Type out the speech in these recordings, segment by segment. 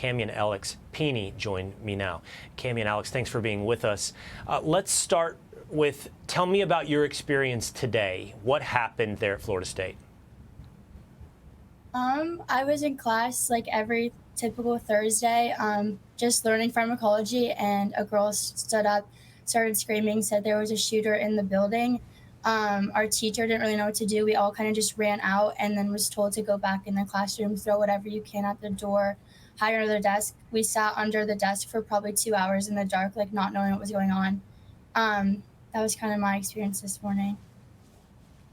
Cami and Alex Peeney join me now. Cami and Alex, thanks for being with us. Let's start with, tell me about your experience today. What happened there at Florida State? I was in class like every typical Thursday, just learning pharmacology, and a girl stood up, started screaming, said there was a shooter in the building. Our teacher didn't really know what to do. We all kind of just ran out and then was told to go back in the classroom, throw whatever you can at the door, hide under the desk. We sat under the desk for probably 2 hours in the dark, like not knowing what was going on. That was kind of my experience this morning.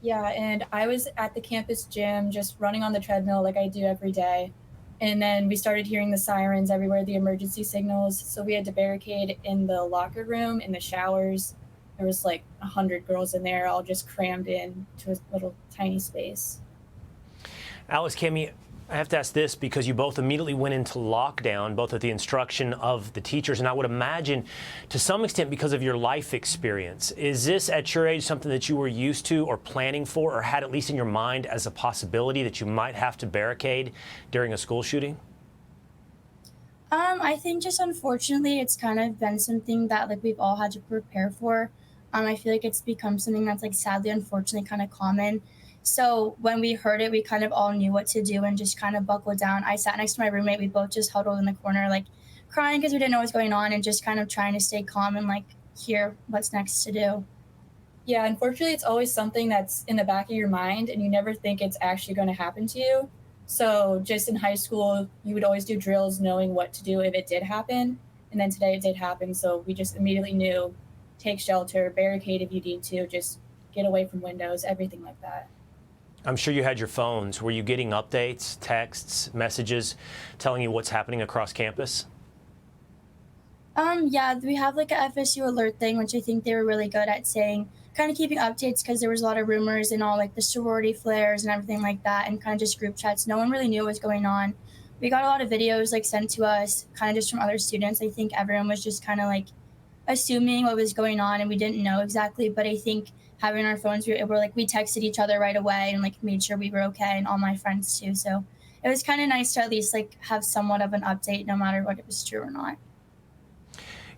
Yeah, and I was at the campus gym just running on the treadmill like I do every day. And then we started hearing the sirens everywhere, the emergency signals. So we had to barricade in the locker room, in the showers. There was like 100 girls in there, all just crammed in to a little tiny space. Alex, Cami, I have to ask this because you both immediately went into lockdown, both at the instruction of the teachers, and I would imagine to some extent because of your life experience. Is this at your age something that you were used to or planning for or had at least in your mind as a possibility that you might have to barricade during a school shooting? I think just unfortunately it's kind of been something that like we've all had to prepare for. I feel like it's become something that's like sadly, unfortunately, kind of common. So when we heard it, we kind of all knew what to do and just kind of buckled down. I sat next to my roommate. We both just huddled in the corner, like crying because we didn't know what's going on and just kind of trying to stay calm and like hear what's next to do. Yeah, unfortunately, it's always something that's in the back of your mind and you never think it's actually going to happen to you. So just in high school, you would always do drills knowing what to do if it did happen. And then today it did happen. So we just immediately knew, take shelter, barricade if you need to, just get away from windows, everything like that. I'm sure you had your phones. Were you getting updates, texts, messages telling you what's happening across campus? Yeah, we have like a FSU alert thing, which I think they were really good at saying, kind of keeping updates because there was a lot of rumors and all like the sorority flares and everything like that, and kind of just group chats. No one really knew what was going on. We got a lot of videos like sent to us, kind of just from other students. I think everyone was just kind of like assuming what was going on, and we didn't know exactly. But I think having our phones, we were able to like we texted each other right away and like made sure we were okay, and all my friends too. So it was kind of nice to at least like have somewhat of an update, no matter what it was true or not.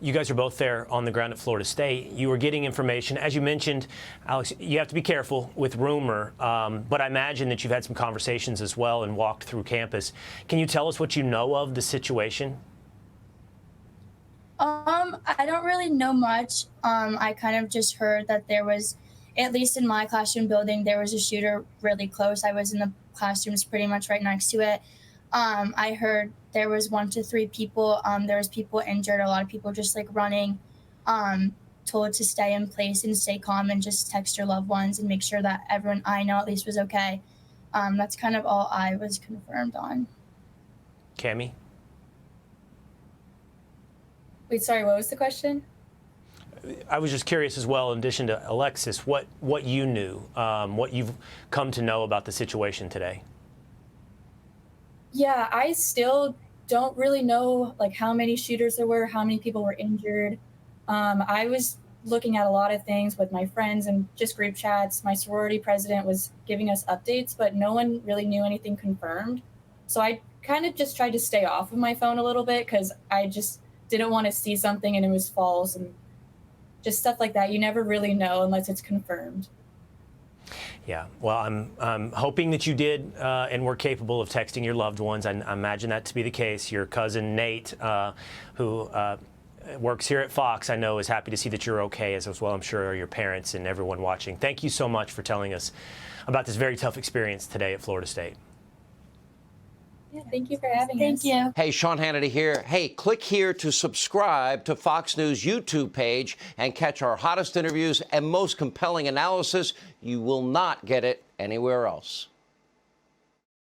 You guys are both there on the ground at Florida State. You were getting information. As you mentioned, Alex, you have to be careful with rumor, but I imagine that you've had some conversations as well and walked through campus. Can you tell us what you know of the situation? I don't really know much. I kind of just heard that there was, at least in my classroom building, there was a shooter really close. I was in the classrooms pretty much right next to it. I heard there was 1 to 3 people. There was people injured, a lot of people just like running, told to stay in place and stay calm and just text your loved ones and make sure that everyone I know at least was okay. That's kind of all I was confirmed on. Cami? Wait, sorry, what was the question? I was just curious as well, in addition to Alexis, what you knew, what you've come to know about the situation today. Yeah, I still don't really know like how many shooters there were, how many people were injured. I was looking at a lot of things with my friends and just group chats. My sorority president was giving us updates, but no one really knew anything confirmed. So I kind of just tried to stay off of my phone a little bit because I just didn't want to see something and it was false and just stuff like that. You never really know unless it's confirmed. Yeah, well, I'm hoping that you did and were capable of texting your loved ones. I imagine that to be the case. Your cousin Nate, who works here at Fox, I know is happy to see that you're okay, as well I'm sure are your parents and everyone watching. Thank you so much for telling us about this very tough experience today at Florida State. Yeah, thank you for having us. Thank you. Hey, Sean Hannity here. Hey, click here to subscribe to Fox News YouTube page and catch our hottest interviews and most compelling analysis. You will not get it anywhere else.